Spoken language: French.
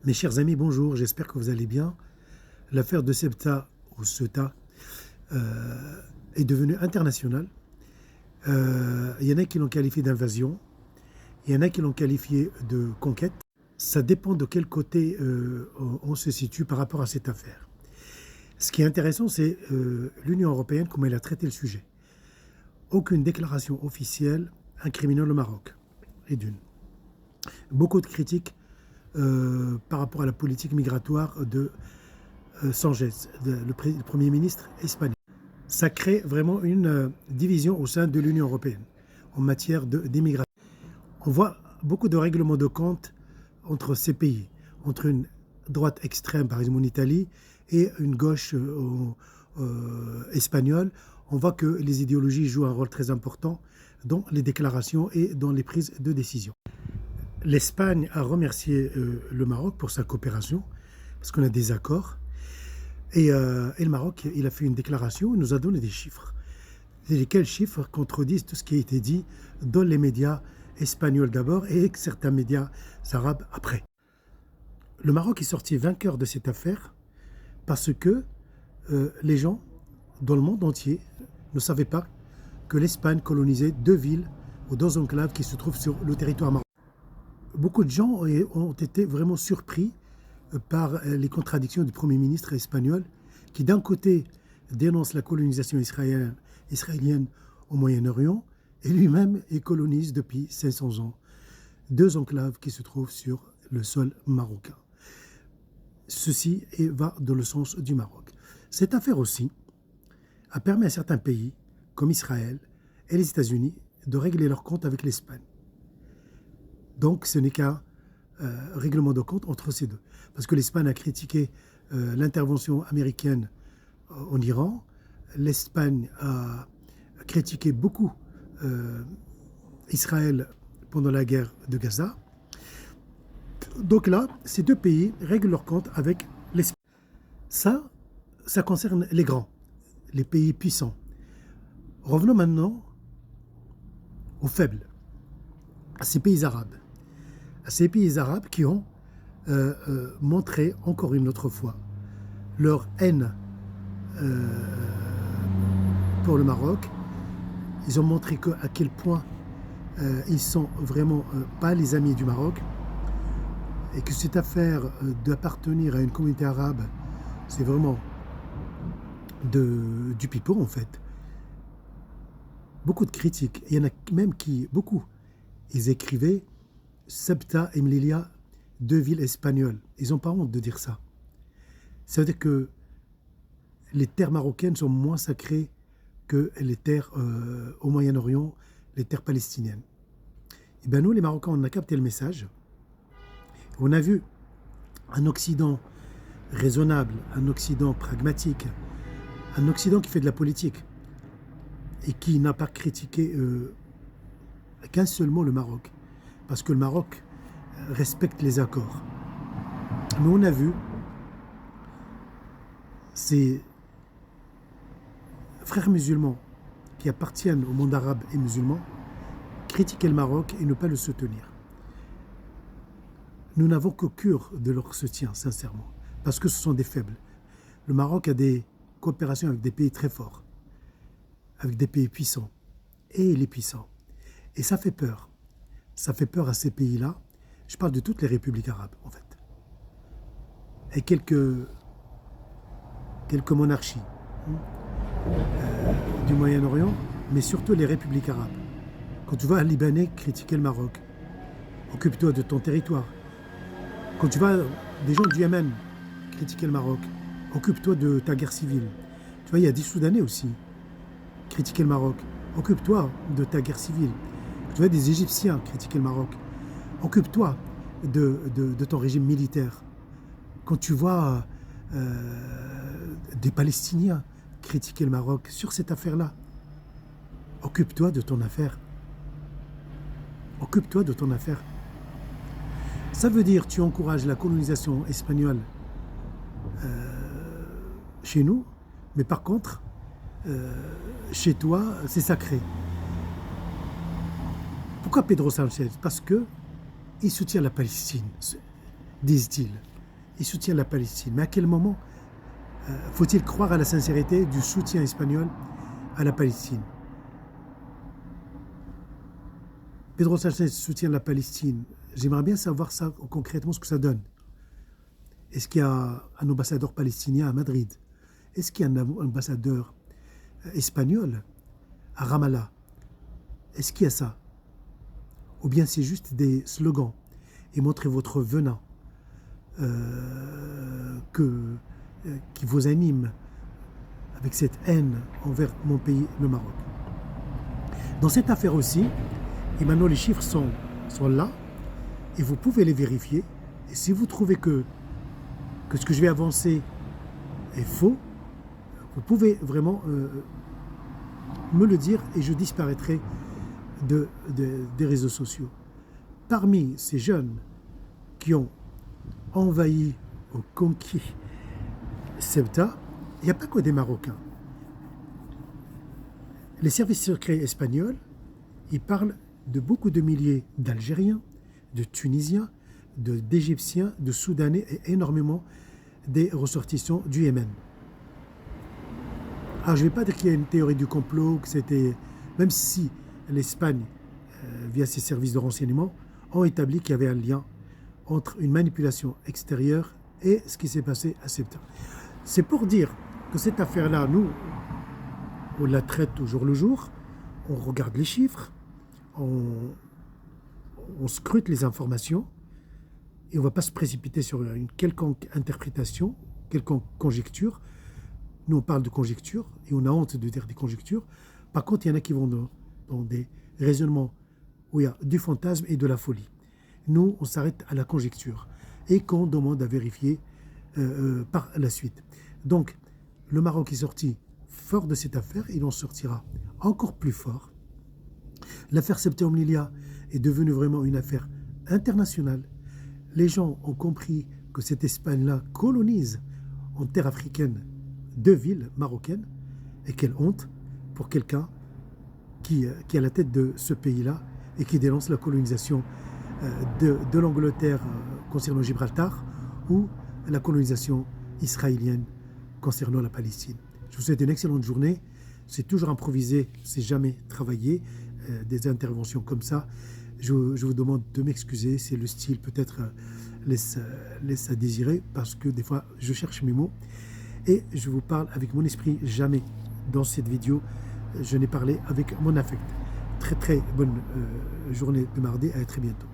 Mes chers amis, bonjour, j'espère que vous allez bien. L'affaire de Ceuta ou Ceuta est devenue internationale. Il y en a qui l'ont qualifié d'invasion, il y en a qui l'ont qualifié de conquête. Ça dépend de quel côté on se situe par rapport à cette affaire. Ce qui est intéressant, c'est l'Union européenne, comment elle a traité le sujet. Aucune déclaration officielle incriminant le Maroc, et d'une. Beaucoup de critiques par rapport à la politique migratoire de Sánchez, le Premier ministre espagnol. Ça crée vraiment une division au sein de l'Union européenne en matière d'immigration. On voit beaucoup de règlements de compte entre ces pays, entre une droite extrême, par exemple en Italie, et une gauche espagnole. On voit que les idéologies jouent un rôle très important dans les déclarations et dans les prises de décision. L'Espagne a remercié le Maroc pour sa coopération, parce qu'on a des accords. Et le Maroc, il a fait une déclaration, il nous a donné des chiffres. Lesquels chiffres contredisent tout ce qui a été dit dans les médias espagnols d'abord et certains médias arabes après. Le Maroc est sorti vainqueur de cette affaire parce que les gens dans le monde entier ne savaient pas que l'Espagne colonisait deux villes ou deux enclaves qui se trouvent sur le territoire marocain. Beaucoup de gens ont été vraiment surpris par les contradictions du Premier ministre espagnol qui d'un côté dénonce la colonisation israélienne au Moyen-Orient et lui-même y colonise depuis 500 ans deux enclaves qui se trouvent sur le sol marocain. Ceci va dans le sens du Maroc. Cette affaire aussi a permis à certains pays comme Israël et les États-Unis de régler leurs comptes avec l'Espagne. Donc ce n'est qu'un règlement de compte entre ces deux. Parce que l'Espagne a critiqué l'intervention américaine en Iran, l'Espagne a critiqué beaucoup Israël pendant la guerre de Gaza. Donc là, ces deux pays règlent leurs comptes avec l'Espagne. Ça concerne les grands, les pays puissants. Revenons maintenant aux faibles, à ces pays arabes. À ces pays arabes qui ont montré encore une autre fois leur haine pour le Maroc. Ils ont montré à quel point ils sont vraiment pas les amis du Maroc et que cette affaire d'appartenir à une communauté arabe, c'est vraiment du pipeau en fait. Beaucoup de critiques, il y en a même beaucoup, ils écrivaient Ceuta et Melilla, deux villes espagnoles. Ils n'ont pas honte de dire ça. Ça veut dire que les terres marocaines sont moins sacrées que les terres au Moyen-Orient, les terres palestiniennes. Et bien nous, les Marocains, on a capté le message. On a vu un Occident raisonnable, un Occident pragmatique, un Occident qui fait de la politique et qui n'a pas critiqué qu'un seul mot le Maroc. Parce que le Maroc respecte les accords. Mais on a vu ces frères musulmans qui appartiennent au monde arabe et musulman critiquer le Maroc et ne pas le soutenir. Nous n'avons que cure de leur soutien, sincèrement, parce que ce sont des faibles. Le Maroc a des coopérations avec des pays très forts, avec des pays puissants, et il est puissant. Et ça fait peur. Ça fait peur à ces pays-là. Je parle de toutes les républiques arabes, en fait. Et quelques monarchies du Moyen-Orient, mais surtout les républiques arabes. Quand tu vas un Libanais critiquer le Maroc, occupe-toi de ton territoire. Quand tu vas des gens du Yémen critiquer le Maroc, occupe-toi de ta guerre civile. Tu vois, il y a des Soudanais aussi critiquer le Maroc. Occupe-toi de ta guerre civile. Tu vois des Égyptiens critiquer le Maroc. Occupe-toi de ton régime militaire. Quand tu vois des Palestiniens critiquer le Maroc sur cette affaire-là, occupe-toi de ton affaire. Occupe-toi de ton affaire. Ça veut dire que tu encourages la colonisation espagnole chez nous, mais par contre, chez toi, c'est sacré. Pourquoi Pedro Sánchez? Parce qu'il soutient la Palestine, disent-ils. il soutient la Palestine. Mais à quel moment faut-il croire à la sincérité du soutien espagnol à la Palestine? Pedro Sánchez soutient la Palestine. J'aimerais bien savoir ça concrètement, ce que ça donne. Est-ce qu'il y a un ambassadeur palestinien à Madrid? Est-ce qu'il y a un ambassadeur espagnol à Ramallah? Est-ce qu'il y a ça? Ou bien c'est juste des slogans et montrez votre venin qui vous anime avec cette haine envers mon pays, le Maroc. Dans cette affaire aussi, et maintenant les chiffres sont là, et vous pouvez les vérifier. Et si vous trouvez que ce que je vais avancer est faux, vous pouvez vraiment me le dire et je disparaîtrai des réseaux sociaux. Parmi ces jeunes qui ont envahi ou conquis Ceuta, il n'y a pas que des Marocains. Les services secrets espagnols, ils parlent de beaucoup de milliers d'Algériens, de Tunisiens, d'Égyptiens, de Soudanais et énormément des ressortissants du Yémen. Alors je ne vais pas dire qu'il y a une théorie du complot, que c'était, même si l'Espagne, via ses services de renseignement, ont établi qu'il y avait un lien entre une manipulation extérieure et ce qui s'est passé à Ceuta. C'est pour dire que cette affaire-là, nous, on la traite au jour le jour, on regarde les chiffres, on scrute les informations et on ne va pas se précipiter sur une quelconque interprétation, quelconque conjecture. Nous, on parle de conjecture et on a honte de dire des conjectures. Par contre, il y en a qui vont dans des raisonnements où il y a du fantasme et de la folie. Nous, on s'arrête à la conjecture et qu'on demande à vérifier par la suite. Donc, le Maroc est sorti fort de cette affaire, il en sortira encore plus fort. L'affaire Ceuta et Melilla est devenue vraiment une affaire internationale. Les gens ont compris que cette Espagne-là colonise en terre africaine 2 villes marocaines, et quelle honte pour quelqu'un qui est à la tête de ce pays-là et qui dénonce la colonisation de l'Angleterre concernant Gibraltar ou la colonisation israélienne concernant la Palestine. Je vous souhaite une excellente journée. C'est toujours improvisé, c'est jamais travaillé, des interventions comme ça. Je vous demande de m'excuser, c'est le style peut-être laisse à désirer parce que des fois je cherche mes mots et je vous parle avec mon esprit. Jamais dans cette vidéo je n'ai parlé avec mon affect. Très très bonne journée de mardi, à très bientôt.